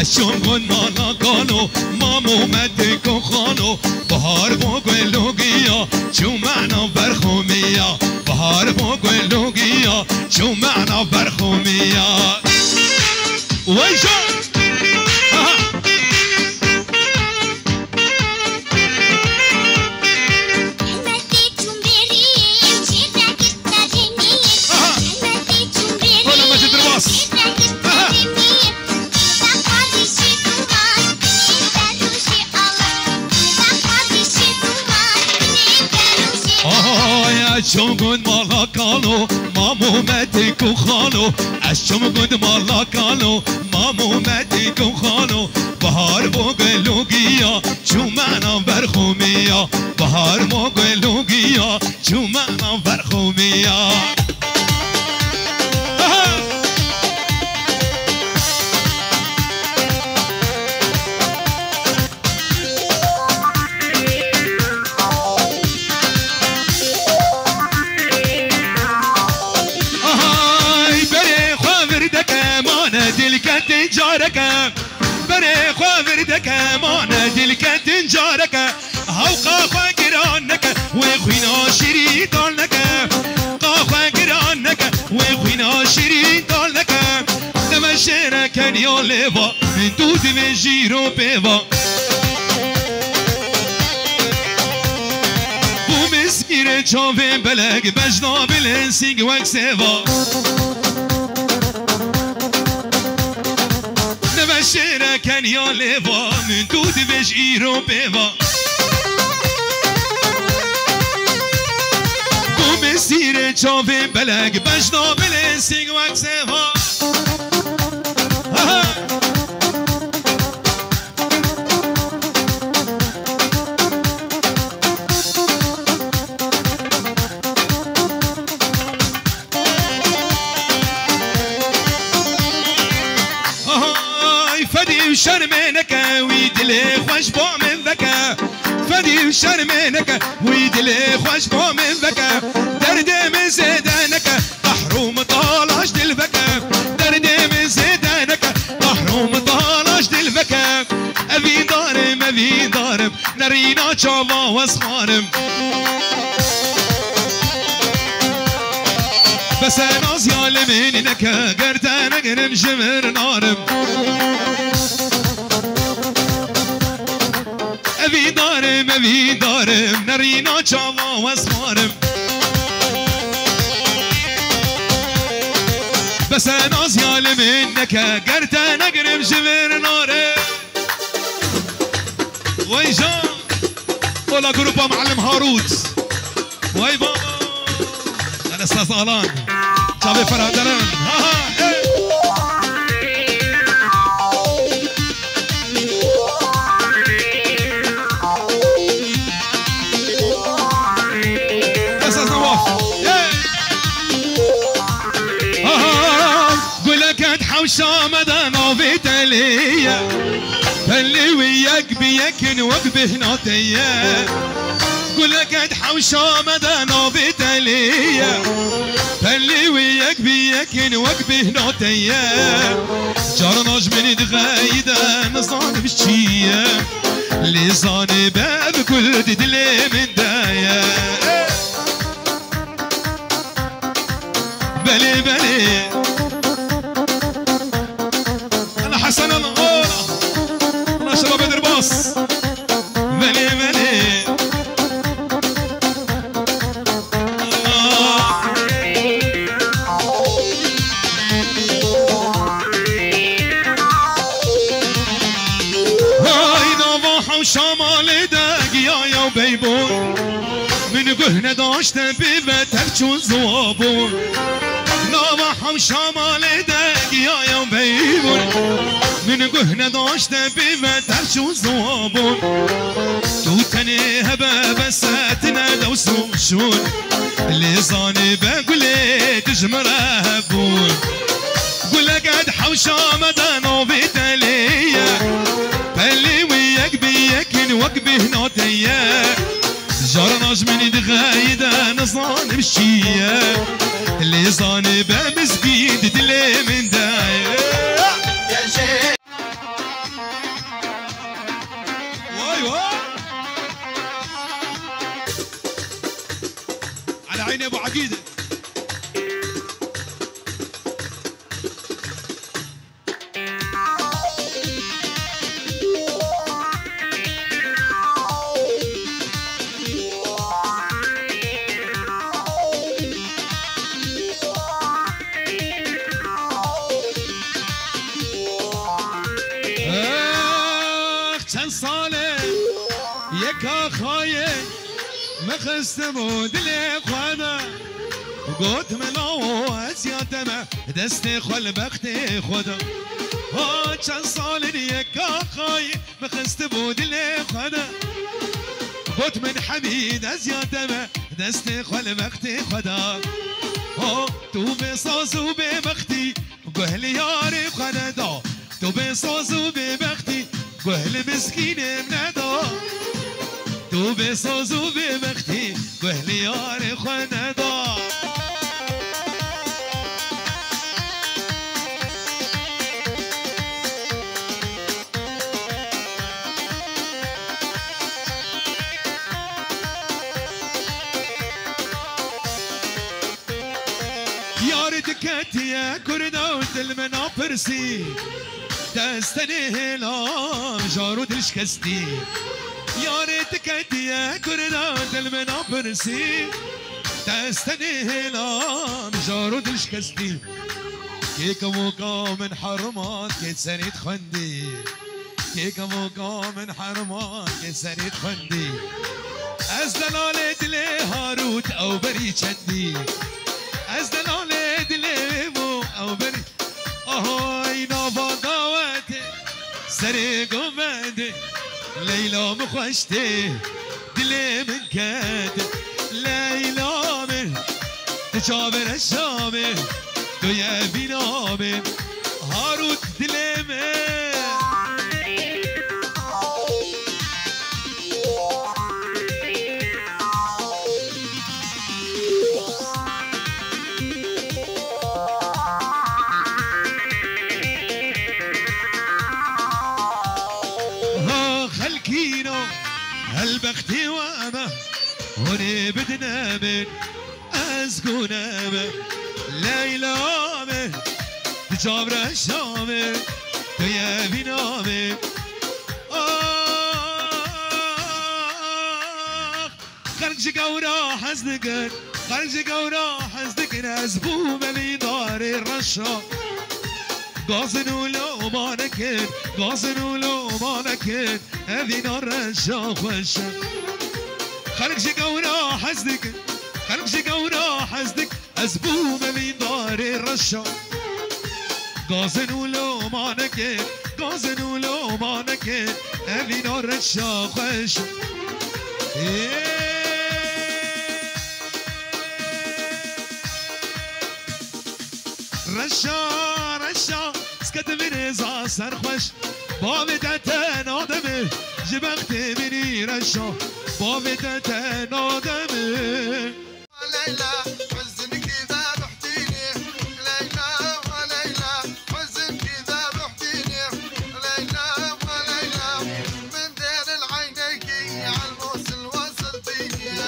اشم گل مالا کانو مامو مدکو خانو بهار با گلوگیا چو معنا برخومیا بهار با گلوگیا چو معنا برخومیا ویشو اشم گل مالا کانو مامو مدکو خانو اشم گل مالا کانو مامو مدکو خانو بهار با گلوگیا چو معنا برخومیا بهار با گلوگیا چو معنا برخومیا جارك بري خوافردك مانا دلك تنجارك هاو قاخوا قرانك وخوينا شريطانك قاخوا قرانك وخوينا شريطانك نمشيرك يا ليفا من دود وجيرو بيفا ومسكير جاوين بلق بجنا بالانسيق وكسيفا نمشيرك يا ليفا من دود وجيرو بيفا ومسير جاوين بلق بجنا بالانسيق وكسيفا شرمينك ويدلي خوش بو من ذكا فدي شرمينك ويدلي خوش بو من ذكا دردي من زيدانك محروم طالش دلفكا دردي من زيدانك محروم طالش دلفكا ابي دارم نرينا شافا واسخارم بس انا زيال منك قرتانا قرم جمر نارم ابي دارم نرينا شافا واسخارم بس انا زيال منك قرتانا قرم جمر نارم ويجا ولا جروبا معلم هاروت وي بابا الاستاذ الان شابي فرح درن استاذ نواف قولك اتحوشا مدى نوفي تليا فاللي وياك بيكن وقبه نوتيا قولك اتحوشا مدى نوفي تليا فاللي وياك بيكن وقبه نوتيا جرناج من دغايدة نصان بشيا لساني باب كل دلي من دايا بلي انا حسن الغورة انا شباب درباص بلي شمال داقيا يا وبيبون من قهنا داشت ببتر چون زوابون نواح وشمال داقيا يا وبيبون من قهنا داشت ببتر چون زوابون تو تني هبا بساتنا دوسو شون لزاني بقولي تجمره هبون قولك قد حوشا مدانو بتليا فاللي وياك بيكن وقبه نوتيا جرناج من دغايدة نصان بشيا اللي صاني بمسجد دلي من دايا كاخاية مخست بود لخوانا قلت ملاو ازيادمه دستي خل بختي خدا ها چند سال دیگه کاخاية مخست بود لخوانا قلت من حميد ازيادمه دستي خل بختي خدا ها تو بساز و ببختي قهل ياري خندا تو بساز و ببختي قهل مسكين مندا تو بساز و ببختي قهل ياري خندا ياري تكتي يا كردا ودل منافرسي تستنيه لا جارو دلش كستي يا ريتك انتي يا كرنا دل منافرسي تستنيه لا جارو دلش كستي كيك موقع من حرمات كي سنيد خندي كيك موقع من حرمات كي سنيد خندي از دلالة دلي هاروت او بري چندي از دلالة دلي مو او بري اهاي نافا داوتي سري قمدي ليلى مخشتي دلي من كاد ليلى من تجابر الشامي دويا بينامي هاروت دلي من هالبختي وامه هوني بدنا من ازقونا من ليلى من تجابر الشامي دويا بينامي خرج قورا حزدقن خرج قورا حزدقن ازبو ملي داري الرشا قازن ولو ما نكن قازن ولو ما نكن هذي نار الرشا خوشا خرج قورا حزدقن خرج قورا حزدق ازبو ملي داري الرشا قازن ولو ما نكن قازن ولو ما نكن هذي نار الرشا خوشا رشا رشا سكت من إزا سرخوش بابي تتن آدمي جبختي مني رشا بابي تتن آدمي ليلى حزن كذا بحتيني ليلى وليلى حزن كذا بحتيني ليلى وليلى من دير العينيكي عالموصل وصلتيني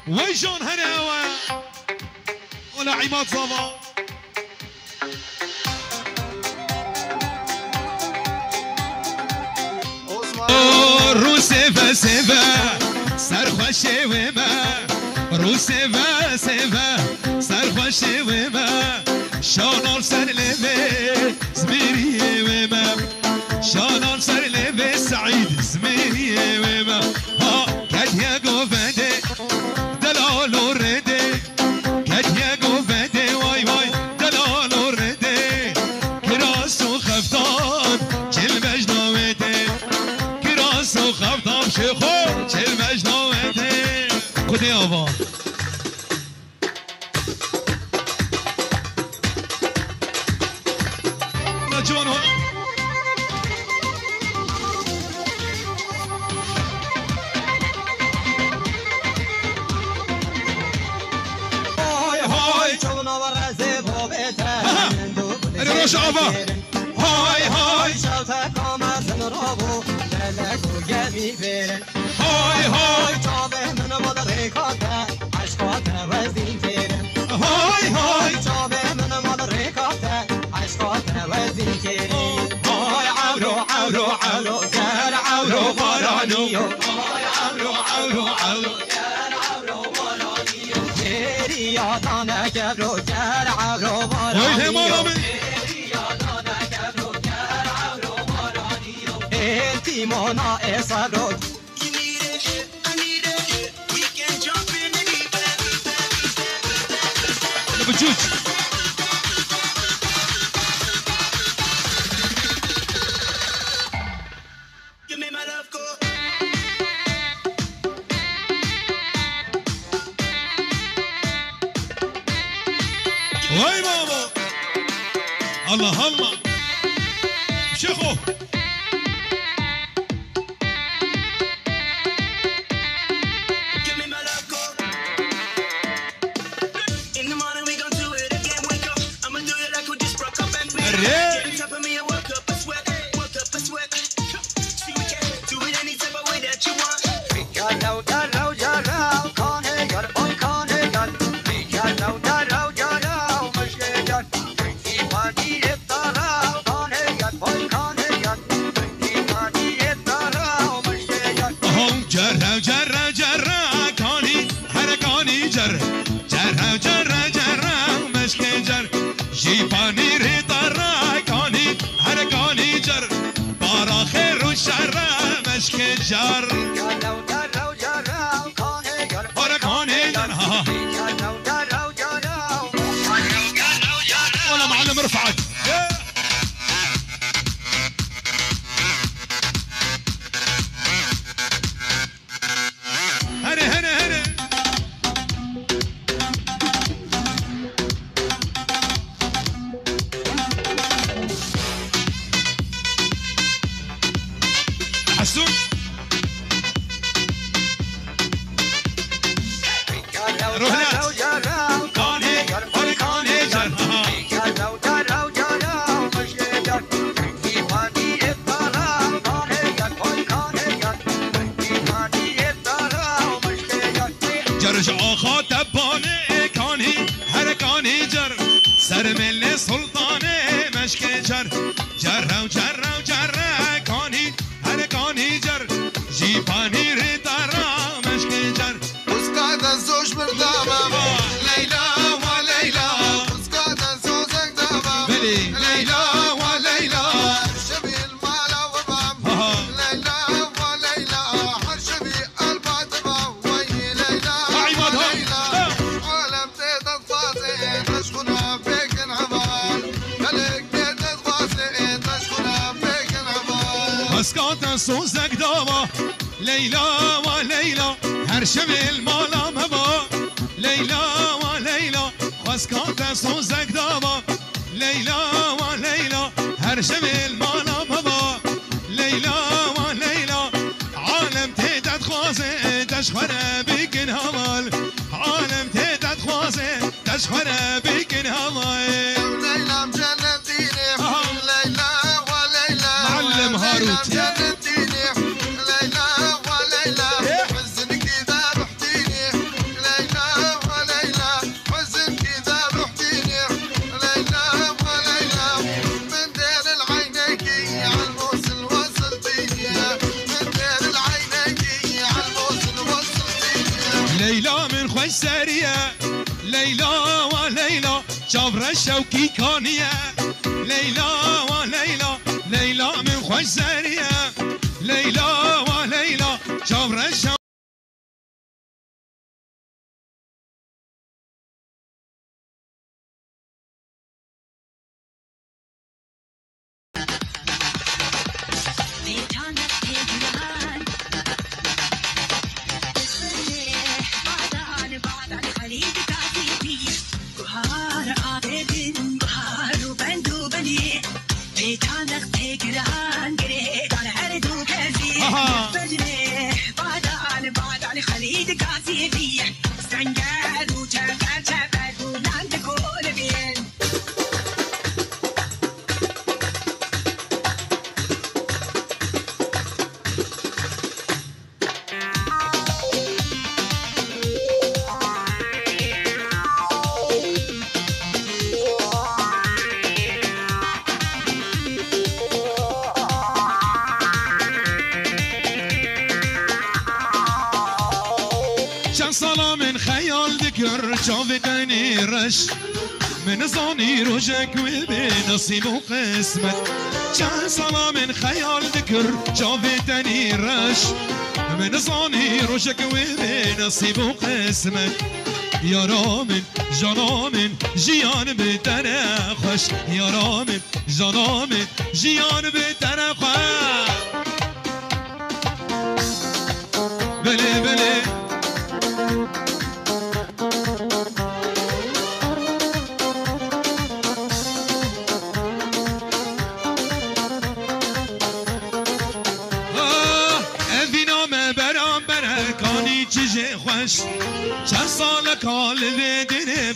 ويجون هناوة ولا عماد صبا رو سفا سفا سرخوشی و ما رو سفا سفا سرخوشی و ما شانال سر لبه زمیری و ما شانال سر لبه سعید زمیری و ما ها کدیا گفته دلال و رده کدیا گفته وای وای دلال و رده کراس و خفتان چل مجنوته کراس و خفتان شخور چل مجنوته خودی آبا جوان ها روش آبا های های های های Ona esarot. بجوج وي بابا الله الله شيخو جر ولا معلم رفعت هنا حسون جرج آخا تبانه کانی هر کانی جر سر مل سلطان مشک جر جر کانی هر کانی جر جیپانی ری دارا مشک جر اسقاط الزوج بردامه ليلى وليلى اسقاط الزوجك دامه ليلى وليلى حرشبي المال وبام ليلى وليلى حرشبي الباتبه ويني ليلى وليلى عالم تيت الفاصل تشكنها فيك انعمال ملك تيت الفاصل تشكنها فيك انعمال اسقاط الزوجك دامه ليلى وليلى هر شب المالا مبا ليلى وليلى اسقاط الزوجك دامه ليلى وليلى هر شب المالا مبا ليلى وليلى عالم تيتت خوازه تشخره بكن همال عالم تيتت خوازه تشخره بكن همال ليلى مجنتيني ليلى وليلى معلم هاروت جنتيني ليلى وليلى حزن كذا بحتيني ليلى وليلى حزن كذا بحتيني ليلى وليلى من دير العينيكي عالموصل وصلتيني من دير العينيكي عالموصل وصلتيني ليلى من خوش سرية ليلى وليلى جبر الشوكي كانية ليلى وليلى ليلى من خوش سرية ليلى وليلى جبر الشوكي چند سالا من خیال دکر جاودنی رش من زاني روجك وبنصيب وقسمت كان صلاة من خيال ذكر شافتني رش من زاني روجك وبنصيب وقسمت يا رامن جنامن جيان بتنه خوش يا رامن جنامن جيان بتنه خوش بله بله خوش چه سال کال بدنه